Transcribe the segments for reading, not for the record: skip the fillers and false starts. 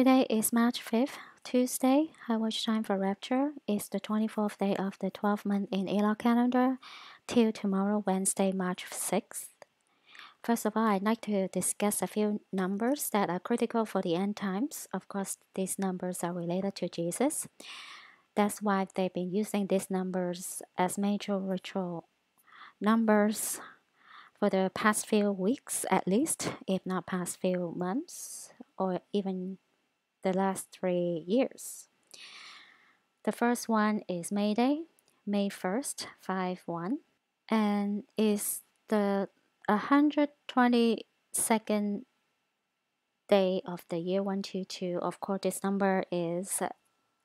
Today is March 5th, Tuesday. Harvest time for rapture is the 24th day of the 12th month in Elul calendar till tomorrow, Wednesday, March 6th. First of all, I'd like to discuss a few numbers that are critical for the end times. Of course, these numbers are related to Jesus. That's why they've been using these numbers as major ritual numbers for the past few weeks at least, if not past few months, or even the last 3 years. The first one is May Day, May 1st, 5-1, and is the 122nd day of the year 122. Of course, this number is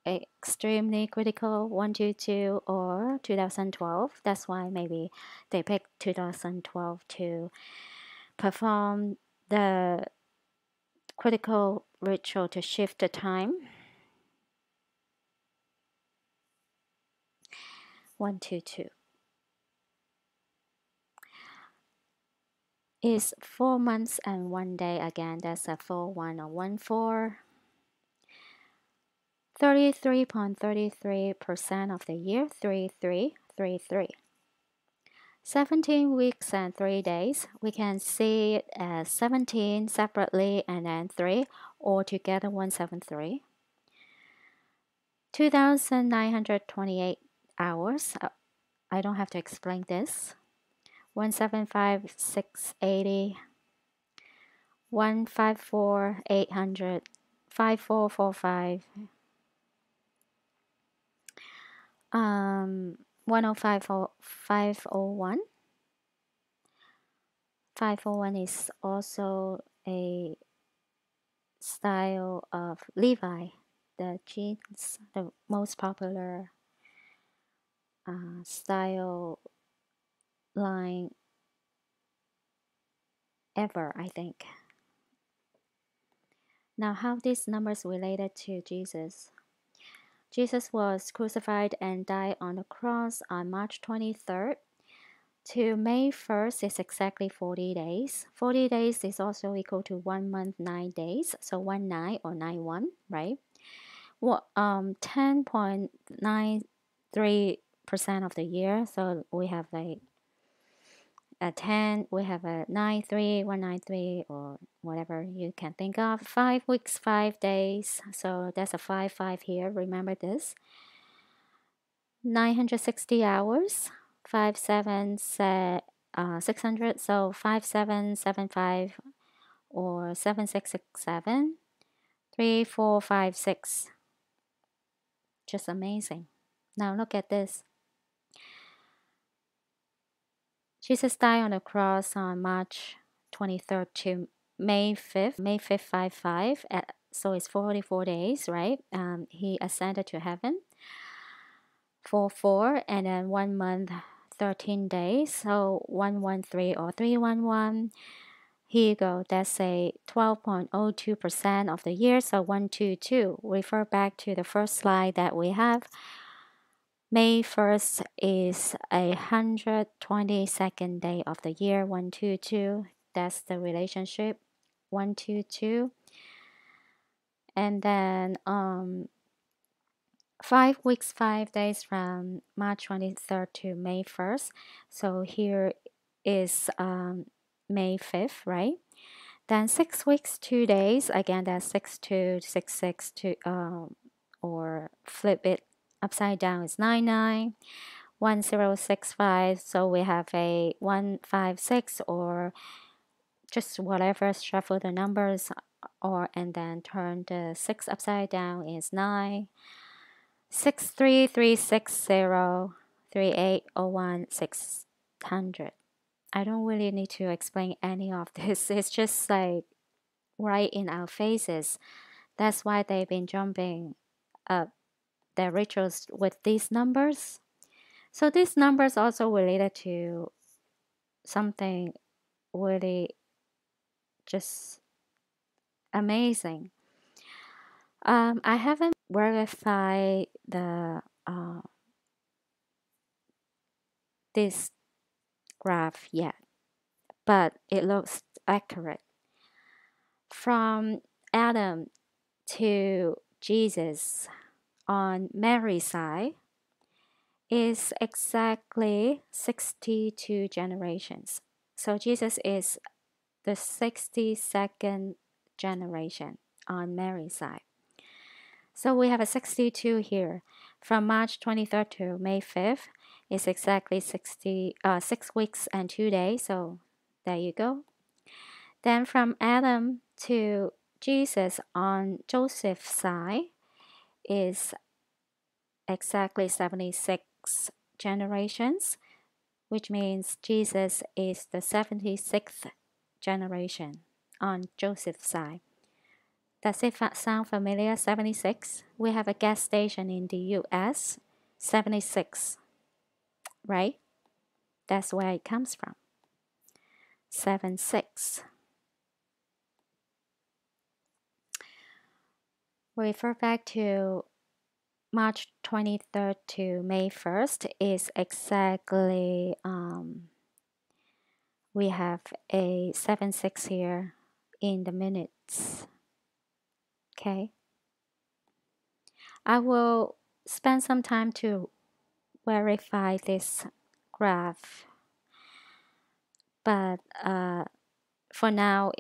extremely critical, 122 or 2012. That's why maybe they picked 2012 to perform the critical ritual to shift the time. 122 is 4 months and 1 day. Again, that's a 4-1 or 1-4. 33.33% of the year, 3333. 17 weeks and 3 days. We can see it as 17 separately and then 3 or together 173. 2,928 hours. I don't have to explain this. 175,680. 154,800. 5445. 105,501. 501 is also a style of Levi, the jeans, the most popular style line ever, I think. Now, how these numbers related to Jesus? Jesus was crucified and died on the cross on March 23rd. To May 1st is exactly 40 days. 40 days is also equal to 1 month, 9 days. So 1-9 or 9-1, right? Well, 10.93% of the year. So we have like a 10, we have a 9-3, 193, or whatever you can think of. 5 weeks, 5 days. So that's a 5-5 here. Remember this. 960 hours. 5-7 600, so 5775 or 7667, 3456. Just amazing. Now look at this. Jesus died on the cross on March 23rd to May 5th, 55, so it's 44 days, right? He ascended to heaven. 4-4, and then 1 month, 13 days, so 113 or 311. Here you go, that's a 12.02% of the year, so 122. Refer back to the first slide that we have. May 1st is 122nd day of the year, 122. That's the relationship, 122. And then 5 weeks, 5 days from March 23rd to May 1st. So here is May 5th, right? Then 6 weeks, 2 days. Again, that's 6-2, 6-6, or flip it upside down is 9-9, 1065. So we have a 156 or just whatever, shuffle the numbers, or and then turn the 6 upside down is 9. 633603801 I don't really need to explain any of this. It's just like right in our faces. That's why they've been jumping up their rituals with these numbers. So these numbers also related to something really just amazing. I haven't verified the this graph yet, but it looks accurate. From Adam to Jesus on Mary's side is exactly 62 generations. So Jesus is the 62nd generation on Mary's side. So we have a 62 here. From March 23rd to May 5th is exactly 6 weeks and 2 days. So there you go. Then from Adam to Jesus on Joseph's side is exactly 76 generations, which means Jesus is the 76th generation on Joseph's side. Does it sound familiar? 76? We have a gas station in the US, 76, right? That's where it comes from. 76. Refer back to March 23rd to May 1st is exactly, we have a 7-6 here in the minutes. Okay. I will spend some time to verify this graph, but for now,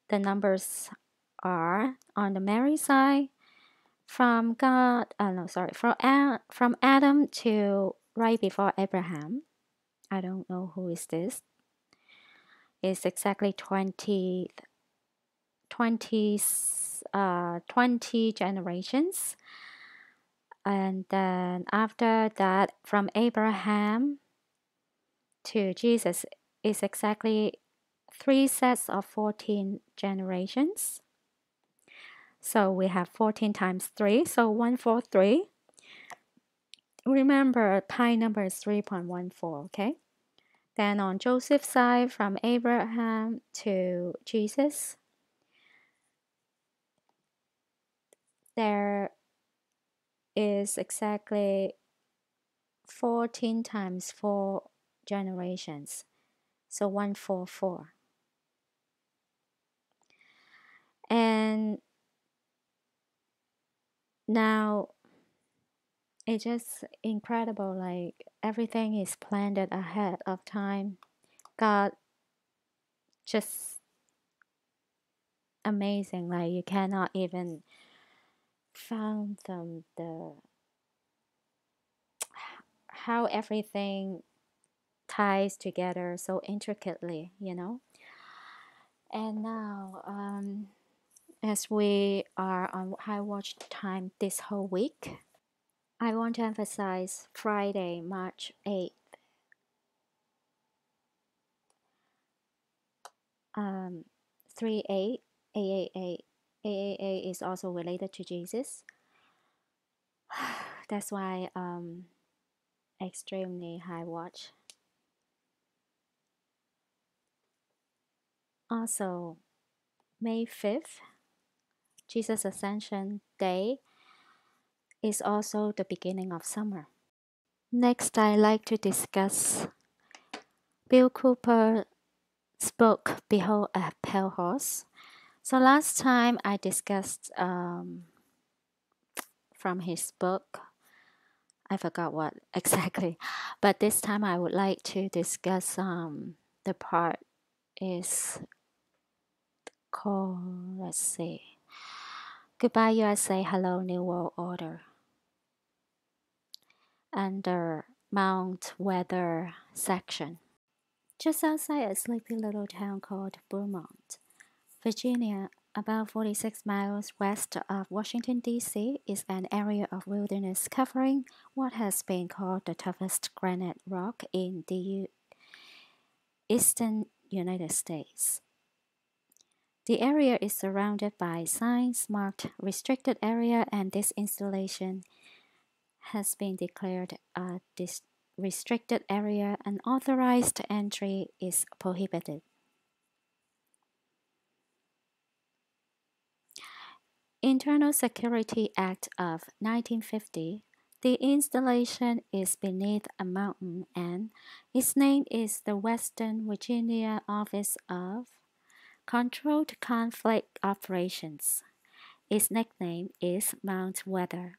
the numbers are on the Mary side from from Adam to right before Abraham. I don't know who is this. It's exactly 20 generations. And then after that, from Abraham to Jesus is exactly 3 sets of 14 generations. So we have 14 times 3, so 143. Remember, pi number is 3.14, okay? Then on Joseph's side, from Abraham to Jesus, there is exactly 14 times 4 generations, so 144. And now it's just incredible, like everything is planned ahead of time. God just amazing, like you cannot even fathom the how everything ties together so intricately, you know. And now, as we are on high watch time this whole week, I want to emphasize Friday, March 8th. 38, 888. 888 is also related to Jesus. That's why extremely high watch. Also, May 5th, Jesus Ascension Day, is also the beginning of summer. Next, I like to discuss Bill Cooper's book, Behold a Pale Horse. So last time I discussed from his book, I forgot what exactly, but this time I would like to discuss the part is called, let's see, Goodbye USA, Hello New World Order, under Mount Weather section. Just outside a sleepy little town called Beaumont, Virginia, about 46 miles west of Washington, D.C., is an area of wilderness covering what has been called the toughest granite rock in the eastern United States. The area is surrounded by signs marked restricted area, and this installation has been declared a restricted area. Unauthorized entry is prohibited. Internal Security Act of 1950, the installation is beneath a mountain and its name is the Western Virginia Office of Controlled Conflict Operations. Its nickname is Mount Weather.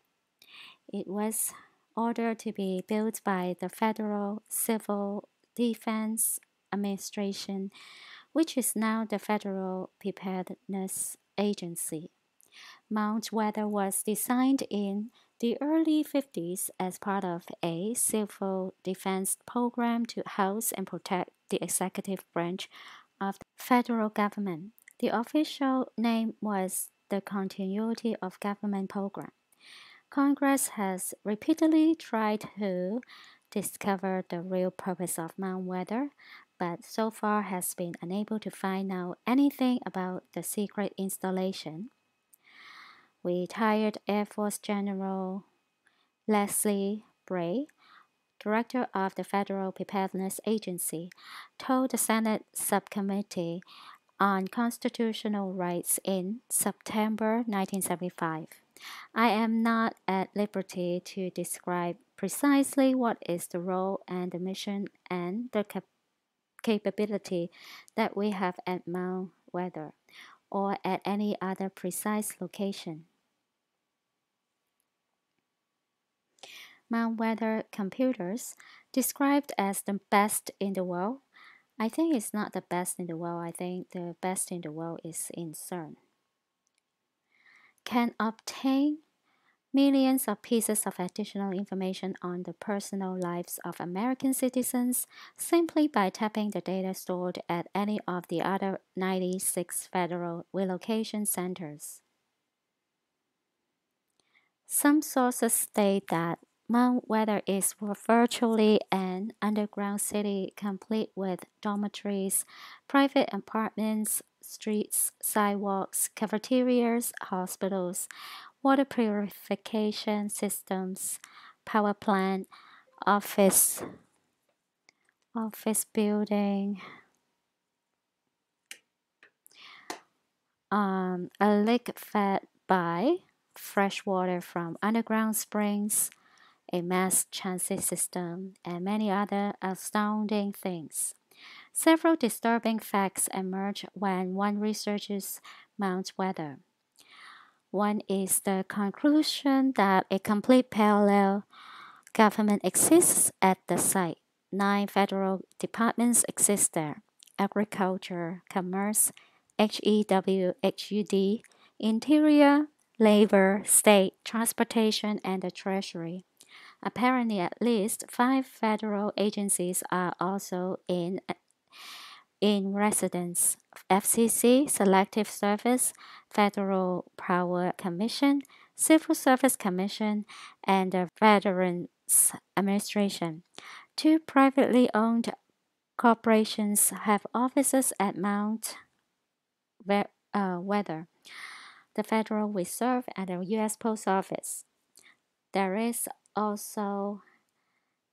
It was ordered to be built by the Federal Civil Defense Administration, which is now the Federal Preparedness Agency. Mount Weather was designed in the early 50s as part of a civil defense program to house and protect the executive branch of the federal government. The official name was the Continuity of Government Program. Congress has repeatedly tried to discover the real purpose of Mount Weather, but so far has been unable to find out anything about the secret installation. Retired Air Force General Leslie Bray, director of the Federal Preparedness Agency, told the Senate Subcommittee on Constitutional Rights in September 1975. I am not at liberty to describe precisely what is the role and the mission and the capability that we have at Mount Weather or at any other precise location. Mount Weather computers, described as the best in the world. I think it's not the best in the world. I think the best in the world is in CERN. Can obtain millions of pieces of additional information on the personal lives of American citizens simply by tapping the data stored at any of the other 96 federal relocation centers. Some sources state that Mount Weather is virtually an underground city complete with dormitories, private apartments, streets, sidewalks, cafeterias, hospitals, water purification systems, power plant, office, office building, a lake fed by fresh water from underground springs, a mass transit system, and many other astounding things. Several disturbing facts emerge when one researches Mount Weather. One is the conclusion that a complete parallel government exists at the site. 9 federal departments exist there: Agriculture, Commerce, HEWHUD, Interior, Labor, State, Transportation, and the Treasury. Apparently, at least 5 federal agencies are also in residence: FCC, Selective Service, Federal Power Commission, Civil Service Commission, and the Veterans Administration. 2 privately owned corporations have offices at Mount Weather: the Federal Reserve and the U.S. Post Office. There is also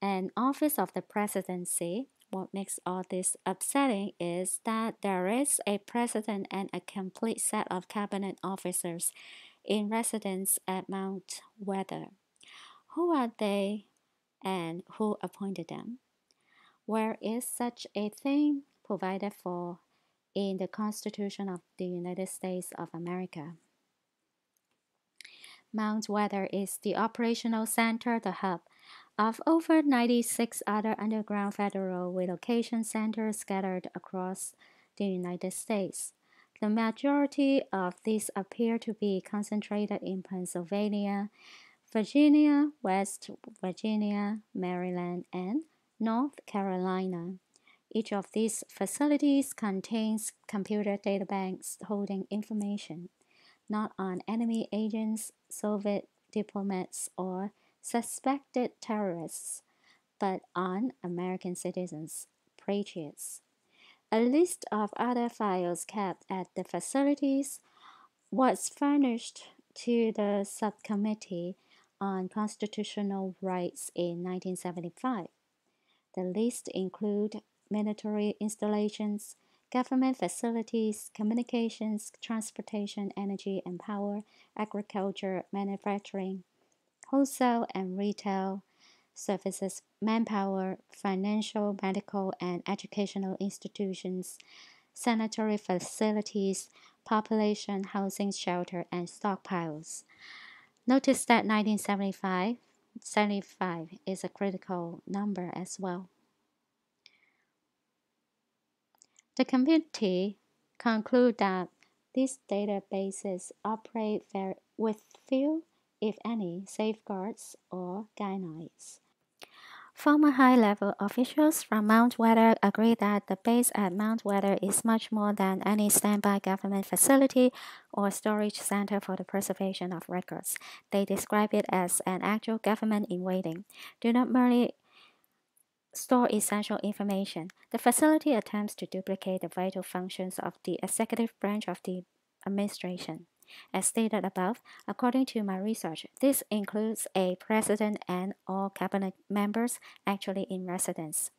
an office of the presidency. What makes all this upsetting is that there is a president and a complete set of cabinet officers in residence at Mount Weather. Who are they and who appointed them? Where is such a thing provided for in the Constitution of the United States of America? Mount Weather is the operational center, the hub of over 96 other underground federal relocation centers scattered across the United States. The majority of these appear to be concentrated in Pennsylvania, Virginia, West Virginia, Maryland, and North Carolina. Each of these facilities contains computer databanks holding information not on enemy agents, Soviet diplomats, or suspected terrorists, but on American citizens, patriots. A list of other files kept at the facilities was furnished to the Subcommittee on Constitutional Rights in 1975. The list include military installations, government facilities, communications, transportation, energy and power, agriculture, manufacturing, wholesale and retail services, manpower, financial, medical, and educational institutions, sanitary facilities, population, housing, shelter, and stockpiles. Notice that 75 is a critical number as well. The committee concluded that these databases operate with few, if any, safeguards or guidelines. Former high-level officials from Mount Weather agree that the base at Mount Weather is much more than any standby government facility or storage center for the preservation of records. They describe it as an actual government in waiting. Do not merely store essential information. The facility attempts to duplicate the vital functions of the executive branch of the administration. As stated above, according to my research, this includes a president and all cabinet members actually in residence.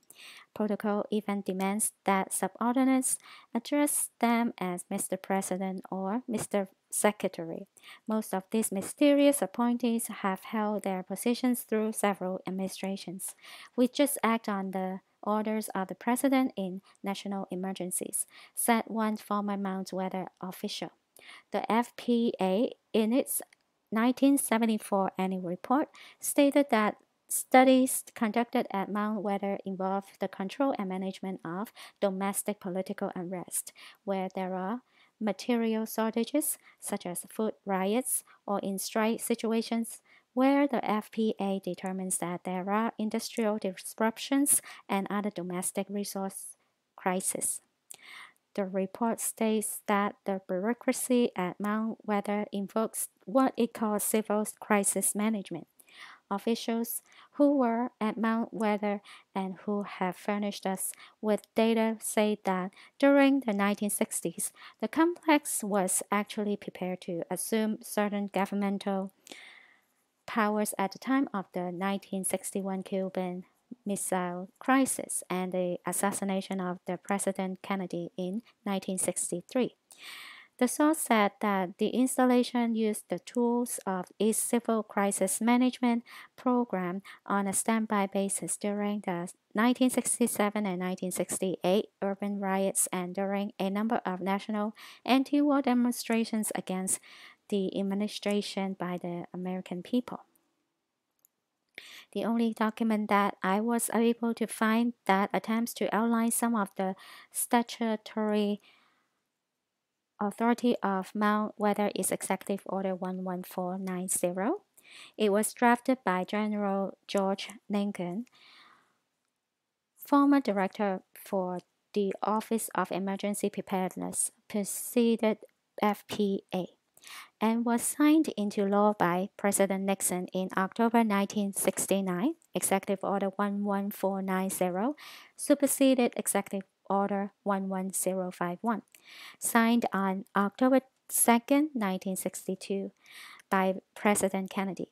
Protocol even demands that subordinates address them as Mr. President or Mr. Secretary. Most of these mysterious appointees have held their positions through several administrations. We just act on the orders of the President in national emergencies, said one former Mount Weather official. The FPA, in its 1974 annual report, stated that studies conducted at Mount Weather involve the control and management of domestic political unrest, where there are material shortages, such as food riots, or in strike situations, where the FPA determines that there are industrial disruptions and other domestic resource crises. The report states that the bureaucracy at Mount Weather invokes what it calls civil crisis management. Officials who were at Mount Weather and who have furnished us with data say that during the 1960s, the complex was actually prepared to assume certain governmental powers at the time of the 1961 Cuban Missile Crisis and the assassination of the President Kennedy in 1963. The source said that the installation used the tools of its civil crisis management program on a standby basis during the 1967 and 1968 urban riots and during a number of national anti-war demonstrations against the administration by the American people. The only document that I was able to find that attempts to outline some of the statutory authority of Mount Weather is Executive Order 11490. It was drafted by General George Lincoln, former director for the Office of Emergency Preparedness, preceded FPA, and was signed into law by President Nixon in October 1969. Executive Order 11490 superseded Executive Order 11051, signed on October 2, 1962, by President Kennedy.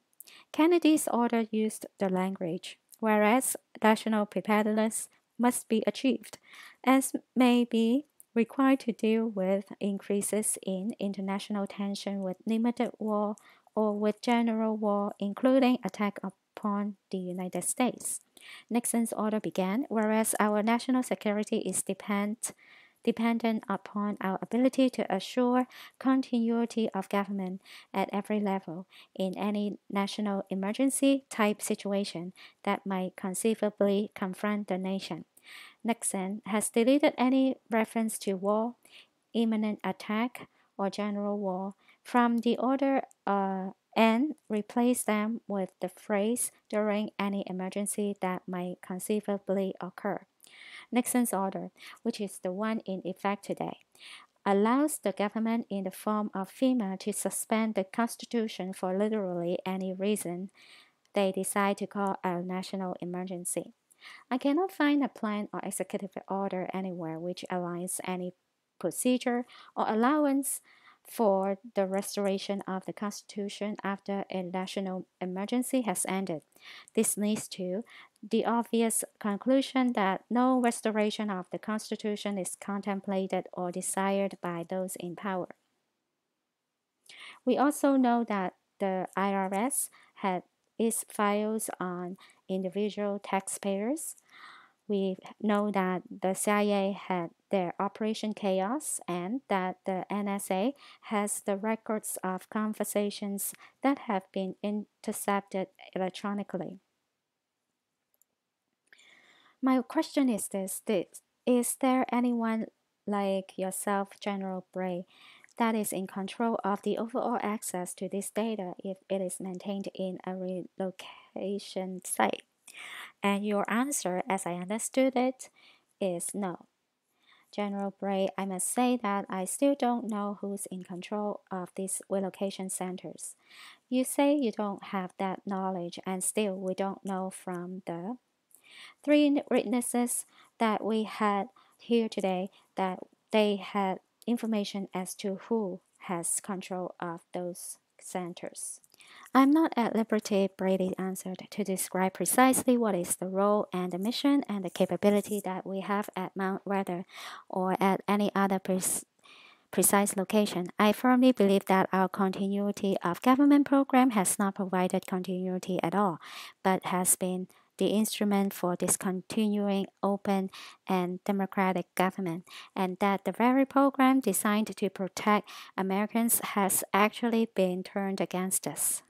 Kennedy's order used the language, whereas national preparedness must be achieved, as may be required to deal with increases in international tension with limited war or with general war, including attack upon the United States. Nixon's order began, whereas our national security is dependent upon our ability to assure continuity of government at every level in any national emergency type situation that might conceivably confront the nation. Nixon has deleted any reference to war, imminent attack, or general war from the order and replaced them with the phrase during any emergency that might conceivably occur. Nixon's order, which is the one in effect today, allows the government in the form of FEMA to suspend the Constitution for literally any reason they decide to call a national emergency. I cannot find a plan or executive order anywhere which aligns any procedure or allowance for the restoration of the Constitution after a national emergency has ended. This leads to the obvious conclusion that no restoration of the Constitution is contemplated or desired by those in power. We also know that the IRS had its files on individual taxpayers, We know that the CIA had their Operation Chaos and that the NSA has the records of conversations that have been intercepted electronically. My question is this: is there anyone like yourself, General Bray, that is in control of the overall access to this data if it is maintained in a relocation site? And your answer, as I understood it, is no. General Bray, I must say that I still don't know who's in control of these relocation centers. You say you don't have that knowledge, and still we don't know from the three witnesses that we had here today that they had information as to who has control of those centers. I'm not at liberty, Brady answered, to describe precisely what is the role and the mission and the capability that we have at Mount Weather or at any other precise location. I firmly believe that our continuity of government program has not provided continuity at all, but has been the instrument for discontinuing open and democratic government, and that the very program designed to protect Americans has actually been turned against us.